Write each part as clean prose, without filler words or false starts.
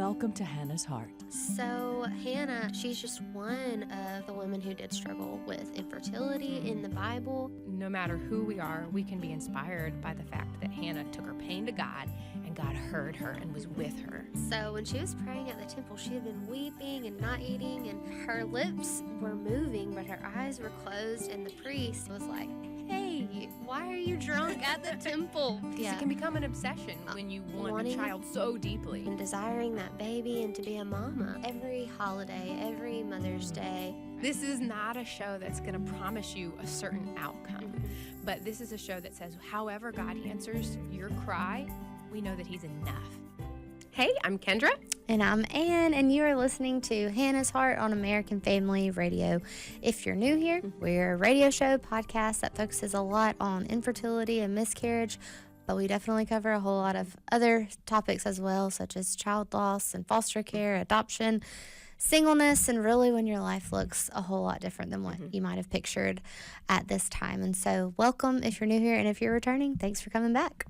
Welcome to Hannah's Heart. So Hannah, she's just one of the women who did struggle with infertility in the Bible. No matter who we are, we can be inspired by the fact that Hannah took her pain to God, and God heard her and was with her. So when she was praying at the temple, she had been weeping and not eating, and her lips were moving, but her eyes were closed, and the priest was like, "Hey, why are you drunk at the temple?" It can become an obsession when you want a child so deeply. And desiring that baby and to be a mama. Every holiday, every Mother's Day. This is not a show that's going to promise you a certain outcome, but this is a show that says, however God answers your cry, we know that He's enough. Hey, I'm Kendra. And I'm Ann, and you are listening to Hannah's Heart on American Family Radio. If you're new here, we're a radio show podcast that focuses a lot on infertility and miscarriage, but we definitely cover a whole lot of other topics as well, such as child loss and foster care, adoption, singleness, and really when your life looks a whole lot different than what you might have pictured at this time. And so welcome if you're new here, and if you're returning, thanks for coming back.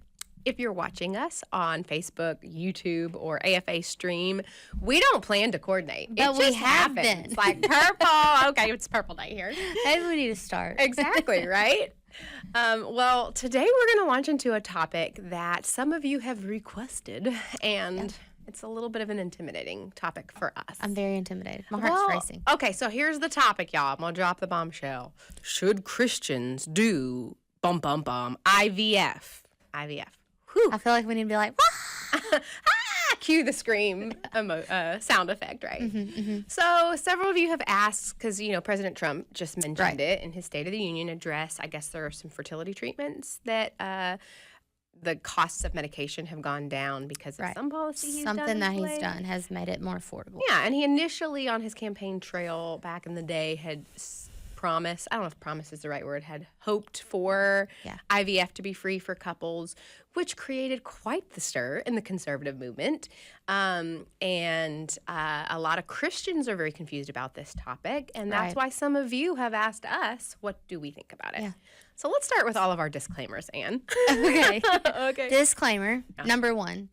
If you're watching us on Facebook, YouTube, or AFA Stream, we don't plan to coordinate. But we have been. It's like purple. Okay, it's purple night here. Maybe we need to start. Exactly, right? Well, today we're going to launch into a topic that some of you have requested, and it's a little bit of an intimidating topic for us. I'm very intimidated. My heart's racing. Okay, so here's the topic, y'all. I'm going to drop the bombshell. Should Christians do IVF? IVF. Whew. I feel like we need to be like, wah! Cue the scream sound effect, right? So several of you have asked, because, President Trump just mentioned it in his State of the Union address. I guess there are some fertility treatments that the costs of medication have gone down because of some policy he's done. Something that he's done has made it more affordable. Yeah, and he initially on his campaign trail back in the day had promised, I don't know if promise is the right word, had hoped for IVF to be free for couples, which created quite the stir in the conservative movement. And a lot of Christians are very confused about this topic, and that's why some of you have asked us, what do we think about it? Yeah. So let's start with all of our disclaimers, Ann. Okay. Disclaimer, number one,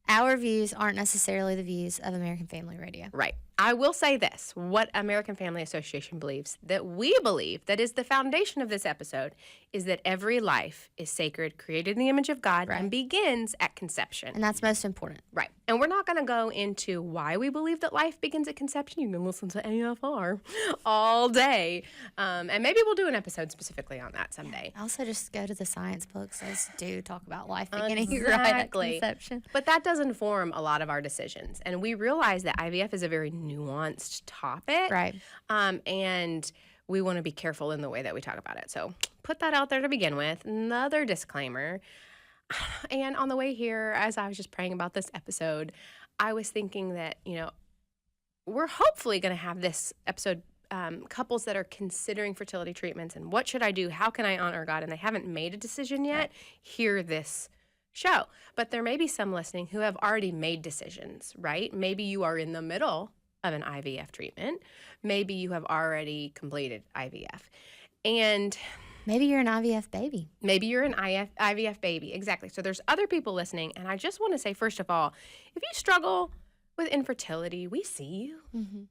our views aren't necessarily the views of American Family Radio. Right. I will say this, what American Family Association believes, that we believe, that is the foundation of this episode, is that every life is sacred, created in the image of God, and begins at conception. And that's most important. Right. And we're not going to go into why we believe that life begins at conception. You can listen to AFR all day. And maybe we'll do an episode specifically on that someday. Also, just go to the science books. Those do talk about life beginning right at conception. But that does inform a lot of our decisions. And we realize that IVF is a very nuanced topic. Right. And we want to be careful in the way that we talk about it. So put that out there to begin with. Another disclaimer. And on the way here, as I was just praying about this episode, I was thinking that, we're hopefully going to have this episode couples that are considering fertility treatments and what should I do? How can I honor God? And they haven't made a decision yet. Hear this show. But there may be some listening who have already made decisions, right? Maybe you are in the middle of an IVF treatment. Maybe you have already completed IVF. And maybe you're an IVF baby. Maybe you're an IVF baby. Exactly. So there's other people listening. And I just want to say, first of all, if you struggle with infertility, we see you.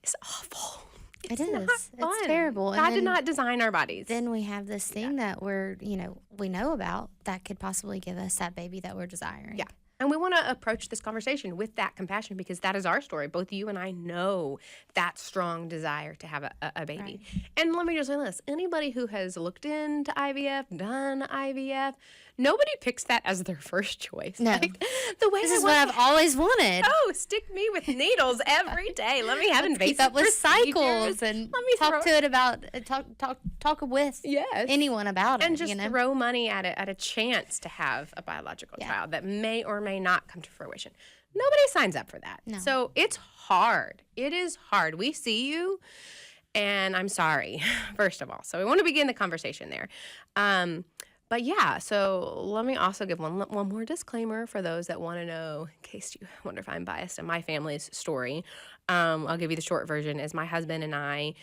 It's awful. It's not fun. It's terrible. God did not design our bodies. Then we have this thing that we know about that could possibly give us that baby that we're desiring. Yeah. And we want to approach this conversation with that compassion because that is our story. Both you and I know that strong desire to have a baby. Right. And let me just say this. Anybody who has looked into IVF, done IVF, nobody picks that as their first choice. No. Like, this is what I've always wanted. Oh, stick me with needles every day. Let me have invasive keep up with procedures. cycles and talk with anyone about it. And just throw money at it, at a chance to have a biological child that may or may not come to fruition. Nobody signs up for that. No. So it's hard. It is hard. We see you, and I'm sorry, first of all. So we want to begin the conversation there. But yeah, so let me also give one more disclaimer for those that want to know, in case you wonder if I'm biased in my family's story. I'll give you the short version. Is my husband and I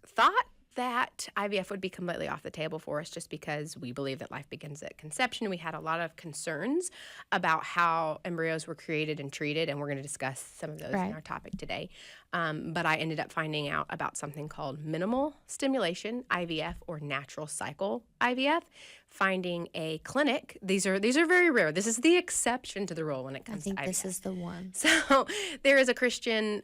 thought that IVF would be completely off the table for us just because we believe that life begins at conception. We had a lot of concerns about how embryos were created and treated, and we're going to discuss some of those in our topic today. But I ended up finding out about something called minimal stimulation IVF or natural cycle IVF. Finding a clinic. These are very rare. This is the exception to the rule when it comes to IVF. I think this is the one. So there is a Christian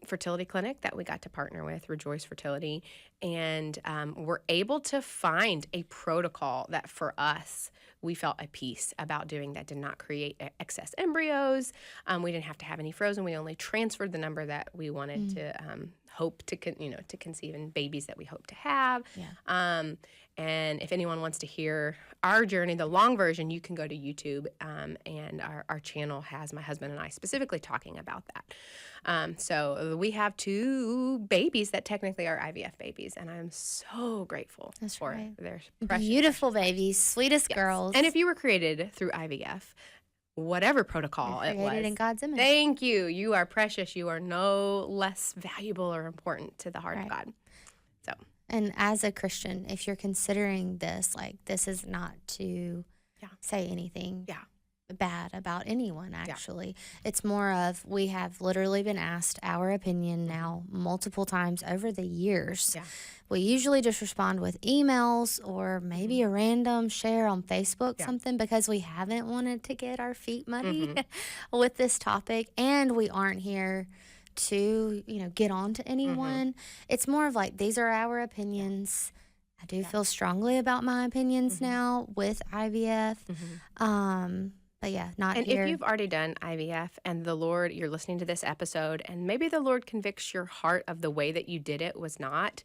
fertility clinic that we got to partner with, Rejoice Fertility, and we're able to find a protocol that for us, we felt at peace about doing that did not create excess embryos. We didn't have to have any frozen. We only transferred the number that we wanted to hope to conceive in babies that we hope to have. Yeah. And if anyone wants to hear our journey, the long version, you can go to YouTube, and our channel has my husband and I specifically talking about that. So we have 2 babies that technically are IVF babies, and I'm so grateful for their precious, beautiful babies, sweetest girls. And if you were created through IVF, whatever protocol it was, created in God's image. Thank you. You are precious. You are no less valuable or important to the heart of God. So. And as a Christian, if you're considering this, like, this is not to say anything bad about anyone, actually. It's more of, we have literally been asked our opinion now multiple times over the years. Yeah. We usually just respond with emails or maybe a random share on Facebook, something, because we haven't wanted to get our feet muddy with this topic, and we aren't here to, get on to anyone. It's more of like, these are our opinions. I do feel strongly about my opinions now with IVF. But yeah, not and here. And if you've already done IVF and the Lord, you're listening to this episode, and maybe the Lord convicts your heart of the way that you did it was not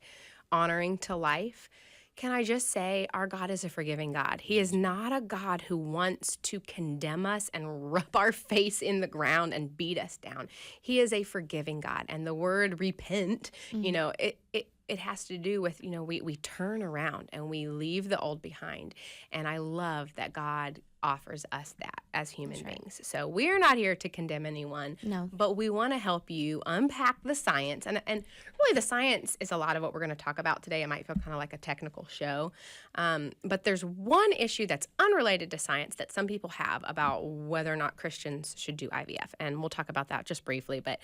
honoring to life, can I just say our God is a forgiving God. He is not a God who wants to condemn us and rub our face in the ground and beat us down. He is a forgiving God. And the word repent, it has to do with, we turn around and we leave the old behind. And I love that God offers us that as human beings. So we're not here to condemn anyone, but we want to help you unpack the science. And really the science is a lot of what we're going to talk about today. It might feel kind of like a technical show. But there's one issue that's unrelated to science that some people have about whether or not Christians should do IVF. And we'll talk about that just briefly. But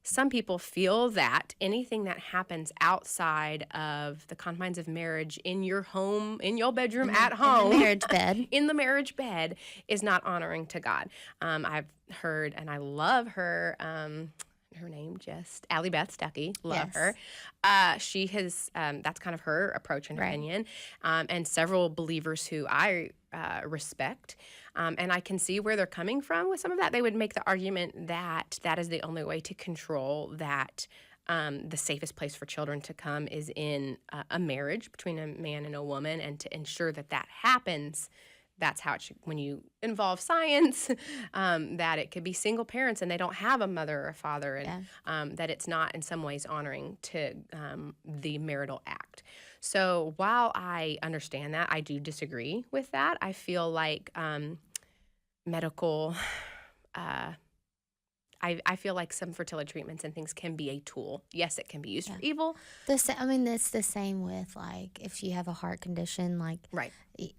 some people feel that anything that happens outside of the confines of marriage, in your home, in your bedroom, at home, in the marriage bed, is not honoring to God. I've heard, and I love her. Her name just Allie Beth Stuckey. Love her. She has that's kind of her approach and opinion, and several believers who I respect. And I can see where they're coming from with some of that. They would make the argument that that is the only way to control that. The safest place for children to come is in a marriage between a man and a woman, and to ensure that that happens. That's how it should, when you involve science, that it could be single parents and they don't have a mother or a father, and that it's not in some ways honoring to the marital act. So while I understand that, I do disagree with that. I feel like medical, I feel like some fertility treatments and things can be a tool. Yes, it can be used for evil. It's the same with, like, if you have a heart condition, like,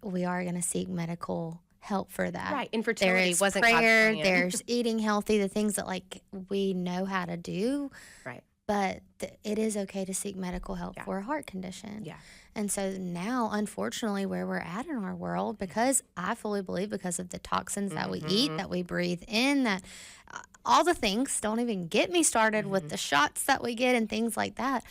we are going to seek medical help for that. Right. Infertility wasn't prayer, God's plan. There's eating healthy, the things that, like, we know how to do. Right. But it is okay to seek medical help for a heart condition. Yeah. And so now, unfortunately, where we're at in our world, because I fully believe because of the toxins that we eat, that we breathe in, that all the things, don't even get me started with the shots that we get and things like that.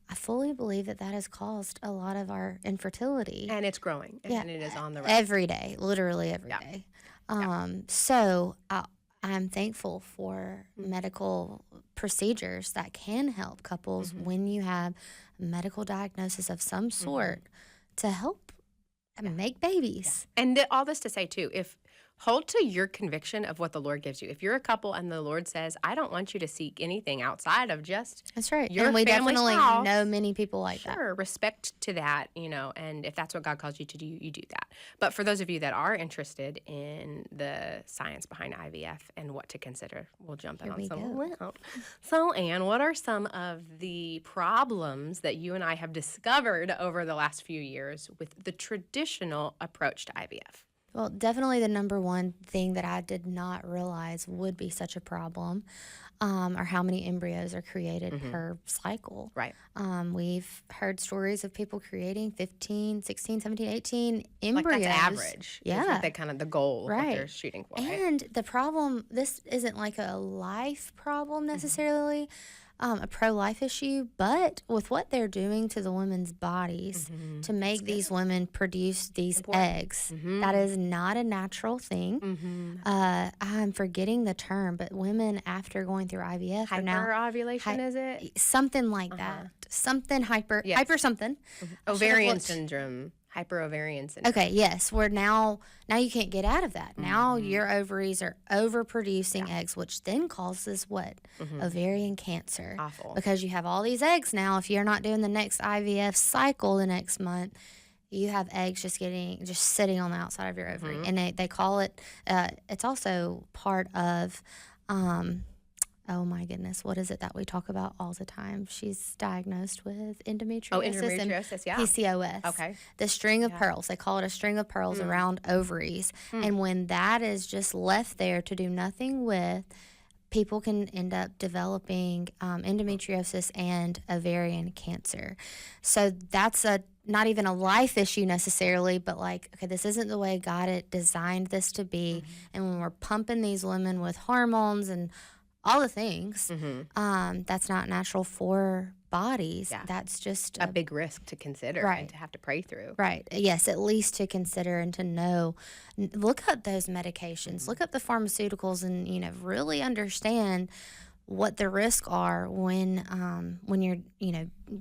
I fully believe that has caused a lot of our infertility. And it's growing. And it is on the rise. Every day, literally every day. So I'm thankful for medical procedures that can help couples when you have a medical diagnosis of some sort to help make babies. And all this to say, too, if hold to your conviction of what the Lord gives you. If you're a couple and the Lord says, I don't want you to seek anything outside of just That's right. your And we family definitely spouse, know many people like that. sure, respect to that, and if that's what God calls you to do, you do that. But for those of you that are interested in the science behind IVF and what to consider, we'll jump in Here on we some go. of that. So, Anne, what are some of the problems that you and I have discovered over the last few years with the traditional approach to IVF? Well, definitely the number one thing that I did not realize would be such a problem are how many embryos are created per cycle. Right. We've heard stories of people creating 15, 16, 17, 18 Like embryos. that's average. Is Yeah. what they kind of the goal of what Right. they're shooting for. Right? And the problem, this isn't like a life problem necessarily, a pro-life issue, but with what they're doing to the women's bodies to make these women produce these eggs, that is not a natural thing. I'm forgetting the term, but women after going through IVF are now Hyperovulation, is it? something like that, something hyper something. Ovarian syndrome. Hyperovarian syndrome. Okay, yes, we're now you can't get out of that. Now your ovaries are overproducing eggs, which then causes what? Ovarian cancer. Awful. Because you have all these eggs now. If you're not doing the next IVF cycle the next month, you have eggs just sitting on the outside of your ovary. And they call it, it's also part of, oh my goodness, what is it that we talk about all the time? She's diagnosed with endometriosis, and yeah. PCOS. Okay. The string of pearls. They call it a string of pearls around ovaries. And when that is just left there to do nothing with, people can end up developing endometriosis and ovarian cancer. So that's not even a life issue necessarily, but like, okay, this isn't the way God had designed this to be. And when we're pumping these women with hormones and all the things, that's not natural for bodies. Yeah. That's just a big risk to consider and to have to pray through. Right. Yes, at least to consider and to know. Look up those medications. Look up the pharmaceuticals and, really understand what the risks are when you're,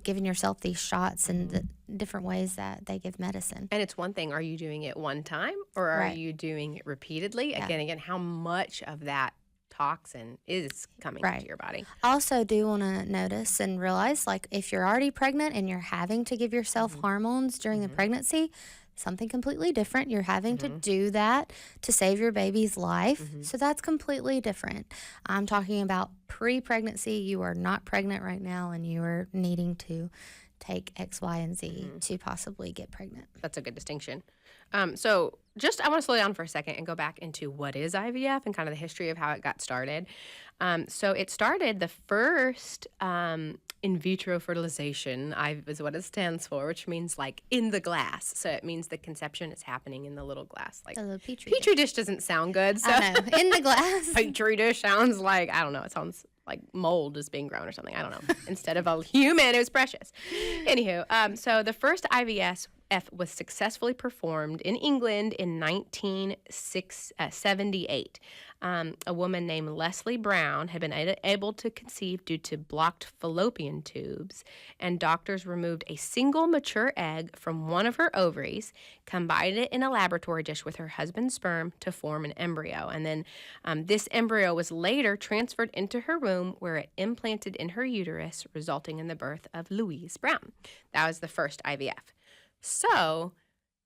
giving yourself these shots and the different ways that they give medicine. And it's one thing, are you doing it one time or are you doing it repeatedly? Yeah. Again, how much of that toxin is coming into your body. I also do want to notice and realize, like, if you're already pregnant and you're having to give yourself hormones during the pregnancy, something completely different. You're having to do that to save your baby's life. So that's completely different. I'm talking about pre-pregnancy. You are not pregnant right now and you are needing to take X, Y, and Z to possibly get pregnant. That's a good distinction. So I want to slow down for a second and go back into what is IVF and kind of the history of how it got started. So it started, the first in vitro fertilization is what it stands for, which means like in the glass. So it means the conception is happening in the little glass. Like the Petri dish doesn't sound good. So I know. In the glass. Petri dish sounds like, I don't know, it sounds like mold is being grown or something. I don't know. Instead of a human, it was precious. Anywho, so the first IVF was successfully performed in England in 1978. A woman named Leslie Brown had been able to conceive due to blocked fallopian tubes, and doctors removed a single mature egg from one of her ovaries, combined it in a laboratory dish with her husband's sperm to form an embryo. And then this embryo was later transferred into her womb, where it implanted in her uterus, resulting in the birth of Louise Brown. That was the first IVF. So,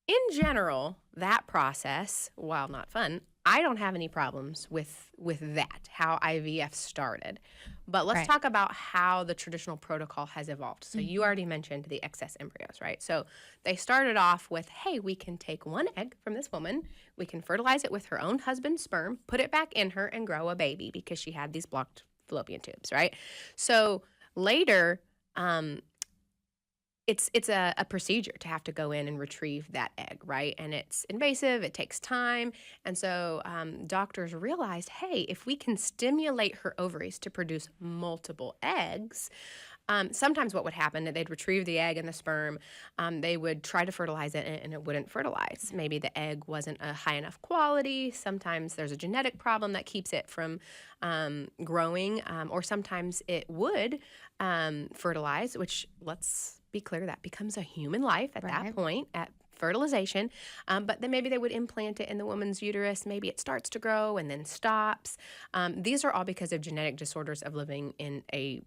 in general, that process, while not fun, I don't have any problems with that, how IVF started. But let's talk about how the traditional protocol has evolved. So you already mentioned the excess embryos, right? So they started off with, hey, we can take one egg from this woman, we can fertilize it with her own husband's sperm, put it back in her, and grow a baby because she had these blocked fallopian tubes, right? So later, it's a procedure to have to go in and retrieve that egg, right? And it's invasive, it takes time. And so doctors realized, hey, if we can stimulate her ovaries to produce multiple eggs, sometimes what would happen, they'd retrieve the egg and the sperm, they would try to fertilize it and it wouldn't fertilize. Maybe the egg wasn't a high enough quality. Sometimes there's a genetic problem that keeps it from growing, or sometimes it would fertilize, which, let's be clear, that becomes a human life at that point, at fertilization, but then maybe they would implant it in the woman's uterus. Maybe it starts to grow and then stops. These are all because of genetic disorders of living in a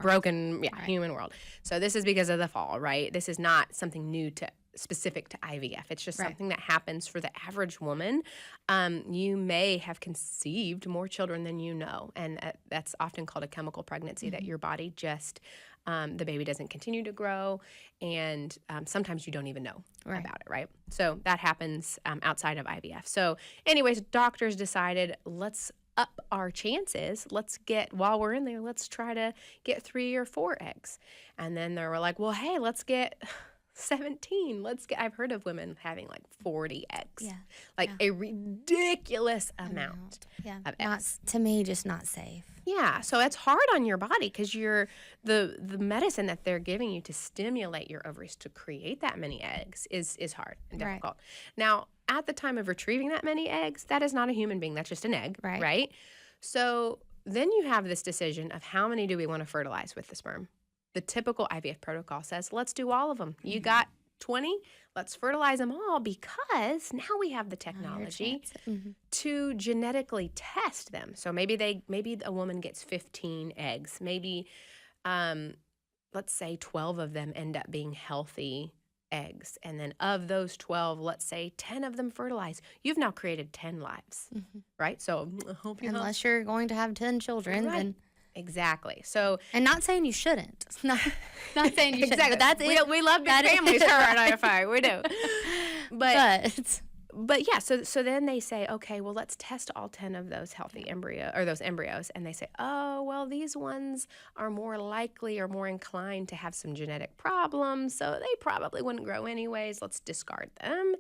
broken human world. So this is because of the fall, right? This is not something new to specific to IVF. It's just something that happens for the average woman. You may have conceived more children than you know, and that's often called a chemical pregnancy, that your body just, the baby doesn't continue to grow, and sometimes you don't even know about it, right? So that happens outside of IVF. So anyways, doctors decided, let's up our chances. While we're in there, let's try to get 3 or 4 eggs. And then they were like, well, hey, let's get 17. I've heard of women having like 40 eggs. Yeah. A ridiculous amount of eggs. To me, just not safe. Yeah. So it's hard on your body because the medicine that they're giving you to stimulate your ovaries to create that many eggs is hard and difficult. Now, at the time of retrieving that many eggs, that is not a human being. That's just an egg, right? So then you have this decision of how many do we want to fertilize with the sperm. The typical IVF protocol says, let's do all of them. You got 20, let's fertilize them all, because now we have the technology to genetically test them. So maybe a woman gets 15 eggs. Maybe, let's say 12 of them end up being healthy eggs. And then of those 12, let's say 10 of them fertilize. You've now created 10 lives, right? So I hope unless you're going to have 10 children, then... Exactly. So, and not saying you shouldn't. Not saying you shouldn't. But that's we love big families here at IFI. We do. But yeah, so then they say, okay, well, let's test all 10 of those healthy those embryos, and they say, oh, well, these ones are more likely or more inclined to have some genetic problems, so they probably wouldn't grow anyways. Let's discard them.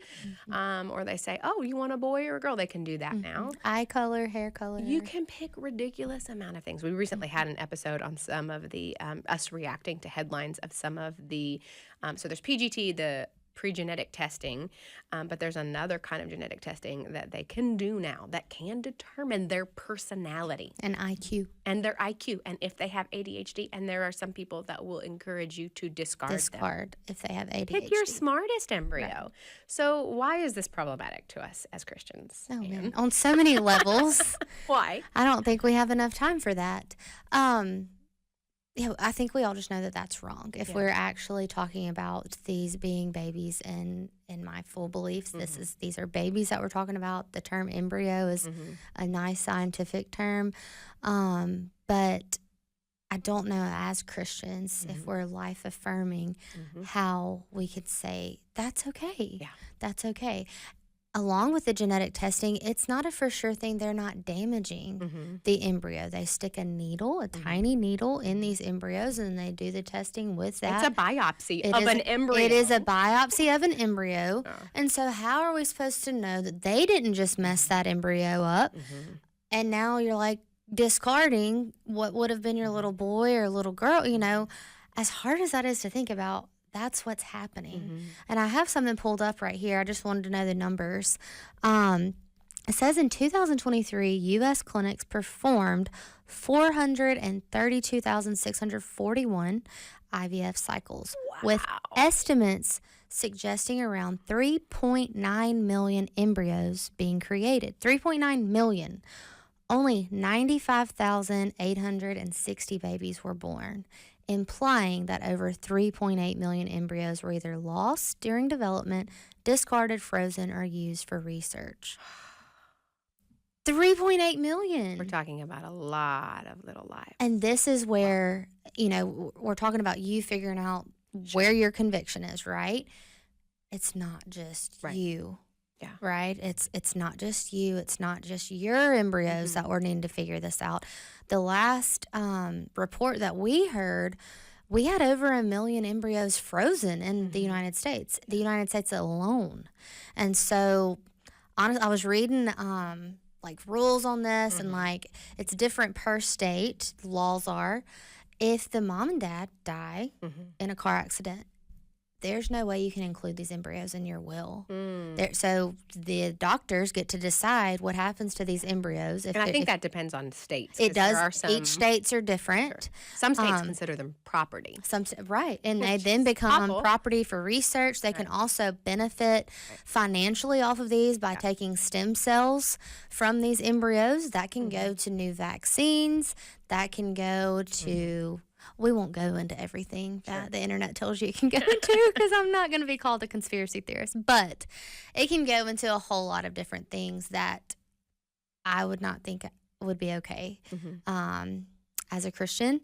Or they say, oh, you want a boy or a girl? They can do that now. Eye color, hair color. You can pick ridiculous amount of things. We recently had an episode on some of the us reacting to headlines of some of the. So there's PGT, the pre-genetic testing, but there's another kind of genetic testing that they can do now that can determine their personality and IQ and if they have ADHD. And there are some people that will encourage you to discard them if they have ADHD. Pick your smartest embryo. Right. So why is this problematic to us as Christians? Oh, man. On so many levels. Why? I don't think we have enough time for that. I think we all just know that that's wrong. If we're actually talking about these being babies in my full beliefs, these are babies that we're talking about. The term embryo is a nice scientific term. But I don't know, as Christians, if we're life affirming, how we could say that's okay. Yeah. That's okay. Along with the genetic testing, it's not a for sure thing. They're not damaging the embryo. They stick a tiny needle in these embryos, and they do the testing with that. It's a biopsy of an embryo. It is a biopsy of an embryo. Oh. And so how are we supposed to know that they didn't just mess that embryo up? And now you're like discarding what would have been your little boy or little girl, as hard as that is to think about. That's what's happening. And I have something pulled up right here. I just wanted to know the numbers. It says in 2023, U.S. clinics performed 432,641 IVF cycles, with estimates suggesting around 3.9 million embryos being created. 3.9 million. Only 95,860 babies were born, implying that over 3.8 million embryos were either lost during development, discarded, frozen, or used for research. 3.8 million. We're talking about a lot of little lives. And this is where, we're talking about you figuring out where your conviction is, right? It's not just you. Yeah. Right? It's not just you. It's not just your embryos that we're needing to figure this out. The last report that we heard, we had over 1 million embryos frozen in the United States, alone. And so, honestly, I was reading rules on this, and it's different per state. Laws are, if the mom and dad die in a car accident, there's no way you can include these embryos in your will. So the doctors get to decide what happens to these embryos. And I think that depends on states. It does. There are some, each states are different. Sure. Some states consider them property. Right. And they then become awful. property for research. They can also benefit financially off of these by taking stem cells from these embryos. That can go to new vaccines. That can go to... We won't go into everything that the internet tells you it can go into, because I'm not going to be called a conspiracy theorist. But it can go into a whole lot of different things that I would not think would be okay as a Christian.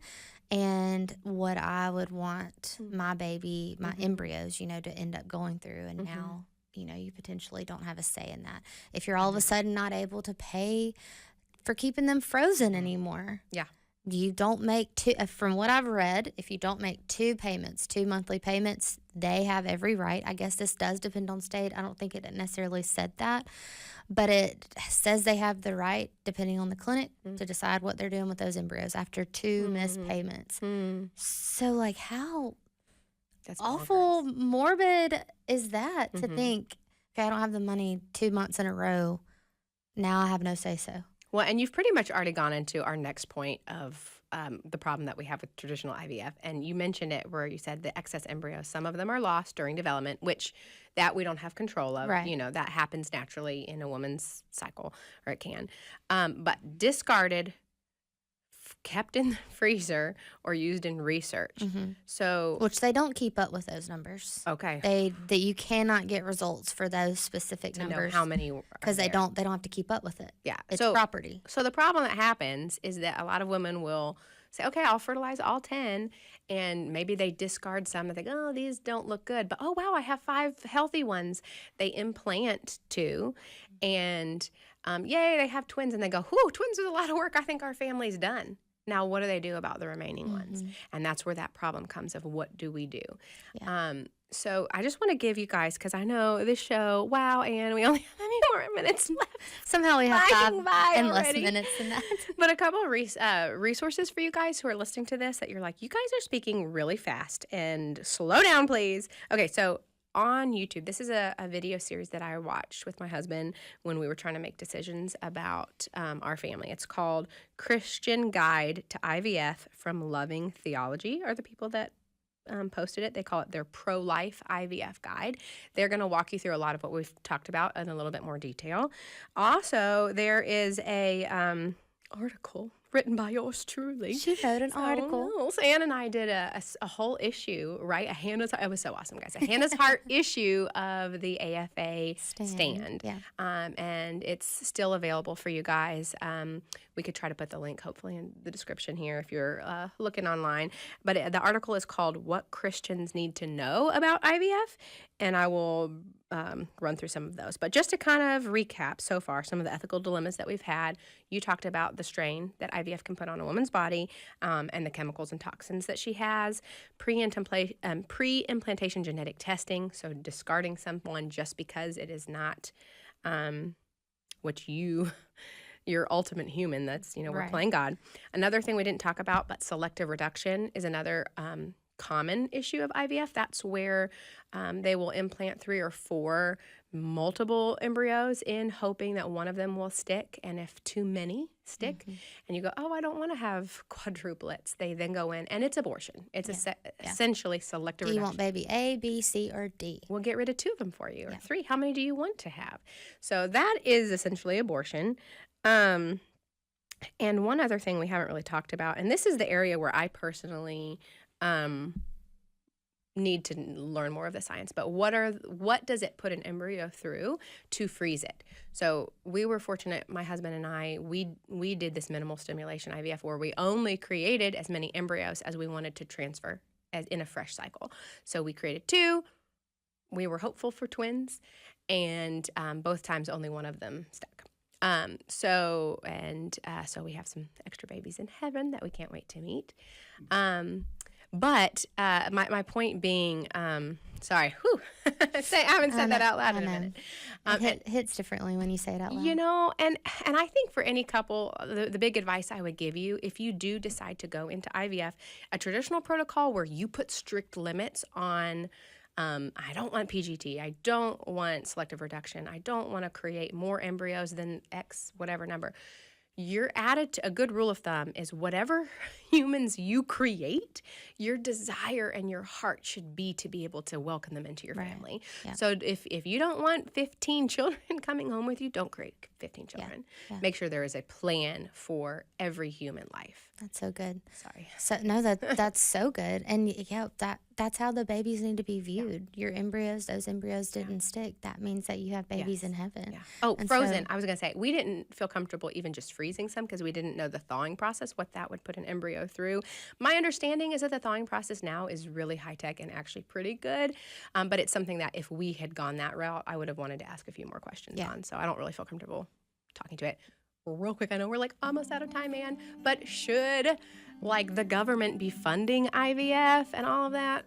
And what I would want my baby, my embryos, to end up going through. And now, you potentially don't have a say in that. If you're all of a sudden not able to pay for keeping them frozen anymore. Yeah. You don't make two, from what I've read, if you don't make two monthly payments, they have every right. I guess this does depend on state. I don't think it necessarily said that, but it says they have the right, depending on the clinic, to decide what they're doing with those embryos after two missed payments. So, like, how That's awful morbid is that to think, okay, I don't have the money 2 months in a row. Now I have no say-so. Well, and you've pretty much already gone into our next point of the problem that we have with traditional IVF. And you mentioned it where you said the excess embryos, some of them are lost during development, which that we don't have control of. Right. That happens naturally in a woman's cycle, or it can. But discarded, kept in the freezer, or used in research. So, Which they don't keep up with those numbers. okay. That you cannot get results for those specific To numbers know how many because they don't have to keep up with it. Yeah. It's So- property. So the problem that happens is that a lot of women will say, okay, I'll fertilize all 10, and maybe they discard some. They think, oh, these don't look good. But, oh, wow, I have 5 healthy ones. They implant 2, and yay, they have twins. And they go, whew, twins is a lot of work. I think our family's done. Now, what do they do about the remaining ones? And that's where that problem comes of what do we do? Yeah. So I just want to give you guys, because I know this show, wow, and we only have any more minutes left. Somehow we have Flying 5 by and less already. minutes than that. But a couple of resources for you guys who are listening to this that you're like, you guys are speaking really fast, and slow down, please. Okay, so on YouTube, this is a video series that I watched with my husband when we were trying to make decisions about our family. It's called Christian Guide to IVF from Loving Theology, are the people that posted it. They call it their pro-life IVF guide. They're going to walk you through a lot of what we've talked about in a little bit more detail. Also, there is a article written by yours truly. She wrote an article. No. So Ann and I did a whole issue, right? It was so awesome, guys. A Hannah's Heart issue of the AFA stand. Yeah. And it's still available for you guys. We could try to put the link, hopefully, in the description here if you're looking online. But the article is called What Christians Need to Know About IVF. And I will run through some of those. But just to kind of recap so far, some of the ethical dilemmas that we've had, you talked about the strain that IVF can put on a woman's body and the chemicals and toxins that she has, pre-implantation genetic testing, so discarding someone just because it is not what your ultimate human, that's, we're Right. playing God. Another thing we didn't talk about, but selective reduction is another common issue of IVF. That's where they will implant 3 or 4 multiple embryos in hoping that one of them will stick. And if too many stick and you go, oh, I don't want to have quadruplets, they then go in and it's abortion. It's essentially selective Do you reduction. want baby A, B, C, or D? We'll get rid of 2 of them for you, or 3. How many do you want to have? So that is essentially abortion. And one other thing we haven't really talked about, and this is the area where I personally need to learn more of the science, but what does it put an embryo through to freeze it? So we were fortunate, my husband and I, we did this minimal stimulation IVF where we only created as many embryos as we wanted to transfer as in a fresh cycle. So we created 2. We were hopeful for twins, and both times only one of them stuck. So we have some extra babies in heaven that we can't wait to meet. But my point being, sorry, I haven't said that out loud in a minute. It hits differently when you say it out loud. And I think for any couple, the big advice I would give you, if you do decide to go into IVF, a traditional protocol where you put strict limits on I don't want PGT. I don't want selective reduction. I don't want to create more embryos than X whatever number. A good rule of thumb is whatever humans you create, your desire and your heart should be to be able to welcome them into your family. Yeah. So if you don't want 15 children coming home with you, don't create 15 children. Yeah. Make sure there is a plan for every human life. That's so good. Sorry. So no, that's so good. And yeah, that's how the babies need to be viewed. Your embryos, those embryos didn't stick. That means that you have babies in heaven. Yeah. Oh, and frozen. So, I was going to say, we didn't feel comfortable even just freezing some because we didn't know the thawing process, what that would put an embryo through. My understanding is that the thawing process now is really high tech and actually pretty good. But it's something that if we had gone that route, I would have wanted to ask a few more questions on. So I don't really feel comfortable talking to it. Real quick, I know we're like almost out of time, man, but should like the government be funding IVF and all of that?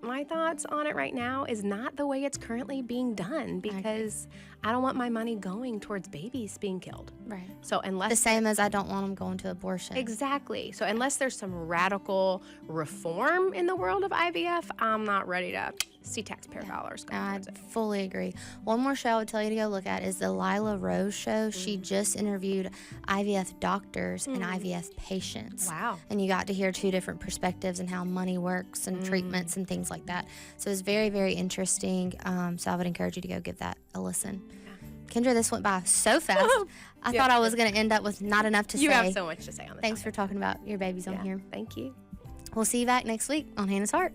My thoughts on it right now is not the way it's currently being done because I don't want my money going towards babies being killed. Right. So unless the same as I don't want them going to abortion. Exactly. So unless there's some radical reform in the world of IVF, I'm not ready to see taxpayer dollars going towards it. I fully agree. One more show I would tell you to go look at is the Lila Rose show. She just interviewed IVF doctors and IVF patients. Wow. And you got to hear two different perspectives and how money works and treatments and things like that. So it's very, very interesting. So I would encourage you to go give that a listen. Kendra, this went by so fast. I thought I was going to end up with not enough to say. You have so much to say on this. Thanks for talking about your babies on here. Thank you. We'll see you back next week on Hannah's Heart.